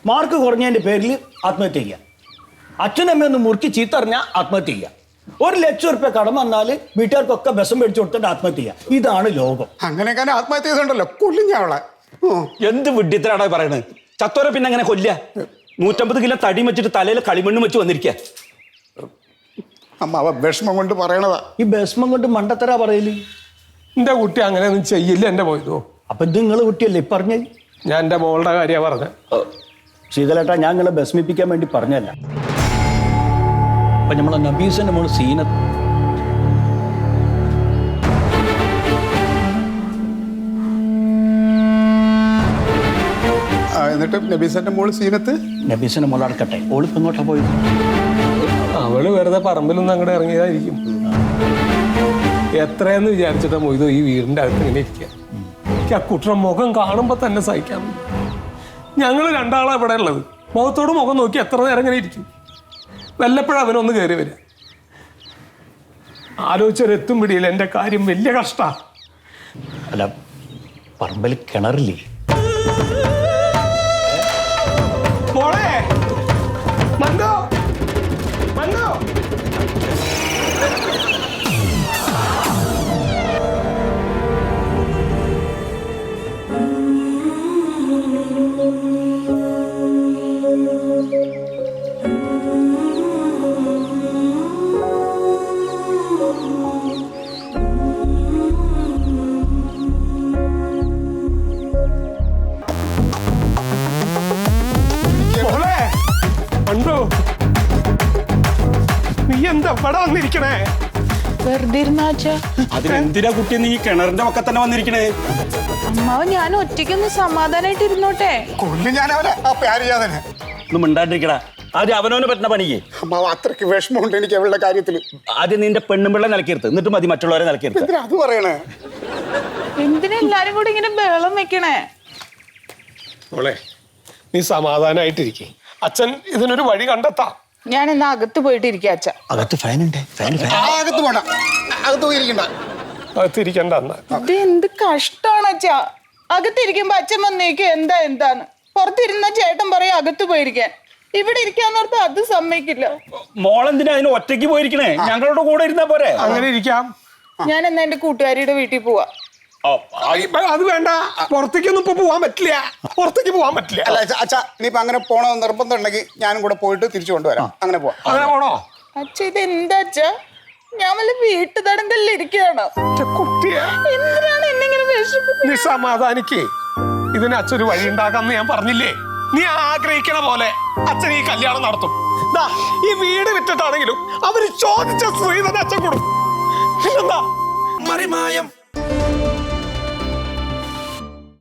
Mark കുറഞ്ഞതിന്റെ പേരിൽ ആത്മഹത്യ ചെയ്യുക. അച്ഛനമ്മയൊന്ന് മുറുക്കി ചീത്തറിഞ്ഞാൽ ആത്മഹത്യ ചെയ്യുക. 1 ലക്ഷം റുപ്യ കടം വന്നാൽ വീട്ടുകാർക്കൊക്കെ ബസം മേടിച്ചു കൊടുത്തിട്ട് ആത്മഹത്യ ചെയ്യുക. ഇതാണ് ലോകം. അങ്ങനെയൊക്കെ ആത്മഹത്യ ചെയ്തിട്ടുണ്ടല്ലോ, കൊല്ലിഞ്ഞവളെ. എന്ത് വിഡ്ഢിത്തരാണോ പറയണത്? ചത്തോരെ പിന്നെ അങ്ങനെ കൊല്ല? 150 കിലോ തടി വെച്ചിട്ട് തലയിൽ കളിമണ്ണ് വെച്ച് വന്നിരിക്കുക. അമ്മ വിഷമം കൊണ്ട് പറയണതാ. ഈ വിഷമം കൊണ്ട് മണ്ടത്തരാ പറയല്. എന്റെ കുട്ടി അങ്ങനെയൊന്നും ചെയ്യില്ല എന്റെ പോയതോ. അപ്പൊ ഇത് നിങ്ങള് കുട്ടിയല്ലേ പറഞ്ഞ? ഞാൻ എന്റെ മോളുടെ കാര്യമാണ് പറഞ്ഞത്. ശീതലേട്ടാ, ഞാൻ നിങ്ങളെ വിഷമിപ്പിക്കാൻ വേണ്ടി പറഞ്ഞല്ല. അപ്പൊ നമ്മളെ നബീസിന്റെ മോള് സീനത്ത് എന്നിട്ട് നബീസന്റെ മോള് സീനത്ത് നബീസിന്റെ മോള് അടക്കട്ടെ. ഓളിപ്പ് ഇങ്ങോട്ടാ പോയത്? അവള് വെറുതെ പറമ്പിലൊന്നും അങ്ങോട്ട് ഇറങ്ങിയതായിരിക്കും. എത്രയെന്ന് വിചാരിച്ചിട്ടാ മൊയ്തോ ഈ വീടിന്റെ അകത്ത് ഇങ്ങനെ ഇരിക്കുക. എനിക്ക് ആ കുട്ടിയുടെ മുഖം കാണുമ്പോ തന്നെ സഹിക്കാൻ പറ്റും. ഞങ്ങൾ രണ്ടാളാ ഇവിടെ ഉള്ളത്. മുഖത്തോട് മുഖം നോക്കി എത്ര നേരം ഇങ്ങനെ ഇരിക്കും? വല്ലപ്പോഴും അവനൊന്ന് കയറി വരിക. ആലോചിച്ചൊരെത്തും പിടിയില്ല. എന്റെ കാര്യം വലിയ കഷ്ടാ. അല്ല, പറമ്പിൽ കിണറില്ലേ? മോളെ മണ്ടോ മണ്ടോ നീ എന്താ ഇവിടെ വന്നിരിക്കണേ? വെറുതെ അതിനെന്തിനാ കുട്ടി നീ കിണറിന്റെ ഒക്കെ തന്നെ വന്നിരിക്കണേ? അമ്മാവ് ഞാൻ ഒറ്റയ്ക്കൊന്ന് സമാധാനായിട്ട് ഇരുന്നോട്ടെ. കൊല്ലി ഞാൻ അവനെ ആ പ്യാരിയാതെ ഒന്നും മിണ്ടാണ്ടിരിക്കടാ. ആദ്യം അവനവന് പറ്റുന്ന പണിക്ക്. അമ്മാവ് അത്രയ്ക്ക് വിഷമമുണ്ട് എനിക്ക് അവളുടെ കാര്യത്തില്. ആദ്യം നിന്റെ പെണ്ണുമ്പിള്ള നിലക്കിരുത്ത്, എന്നിട്ട് മതി മറ്റുള്ളവരെ നിലക്കിരുത്ത്. എന്തിനാ അത് പറയണേ? എന്തിനാ എല്ലാരും കൂടി ഇങ്ങനെ ബഹളം വെക്കണേ? മോളെ നീ സമാധാനായിട്ടിരിക്കേ. അച്ഛൻ ഇതിനൊരു വഴി കണ്ടെത്താം. ഞാൻ എന്നാ അകത്ത് പോയിട്ട് ഇരിക്കാം അച്ഛ. അകത്ത് ഫാനുണ്ട്. അകത്ത് പോണ്ട, അകത്ത് പോയിരിക്കണ്ട. അകത്തിരിക്കണ്ട. ഇത് എന്ത് കഷ്ടാണ് അച്ഛാ. അകത്തിരിക്കുമ്പോ അച്ഛൻ വന്നേക്കും എന്താന്ന്. പുറത്തിരുന്ന ചേട്ടൻ പറയും അകത്ത് പോയിരിക്കാൻ. ഇവിടെ ഇരിക്കാന്നോർത്ത് അത് സമ്മതിക്കില്ല. മോളെന്തിനാ അതിന് ഒറ്റയ്ക്ക് പോയിരിക്കണേ? ഞങ്ങളുടെ കൂടെ ഇരുന്നാ പോരെ? അങ്ങനെ ഇരിക്കാം. ഞാൻ എന്നാ എന്റെ കൂട്ടുകാരിയുടെ വീട്ടിൽ പോവാ. അത് വേണ്ട, പുറത്തേക്കൊന്നും ഇപ്പൊ പോവാൻ പറ്റില്ല. പുറത്തേക്ക് പോവാൻ പറ്റില്ല. അല്ല അച്ഛാ, ഇനിയിപ്പോ അങ്ങനെ പോണമെന്ന് നിർബന്ധം ഉണ്ടെങ്കിൽ ഞാനും കൂടെ പോയിട്ട് തിരിച്ചു കൊണ്ടുവരാം. അങ്ങനെ പോവാം. അങ്ങനെ പോണോ? അച്ഛ ഇത് എന്താ അച്ഛാ? ഞാൻ വല്ല വീട്ടു തടങ്കലിൽ ഇരിക്കുകയാണോ? കുട്ടിയെ എന്തിനാണ് എന്നെങ്ങനെ നീ സമാധാനിക്കേ. ഇതിന് അച്ഛനൊരു വഴി ഉണ്ടാക്കാന്ന് ഞാൻ പറഞ്ഞില്ലേ? നീ ആഗ്രഹിക്കണ പോലെ അച്ഛൻ ഈ കല്യാണം നടത്തും. ഈ വീട് വിറ്റിട്ടാണെങ്കിലും അവര് ചോദിച്ച സ്ത്രീ തന്നെ അച്ഛൻ കൊടുക്കും. പിന്നെന്താ? മറിമായം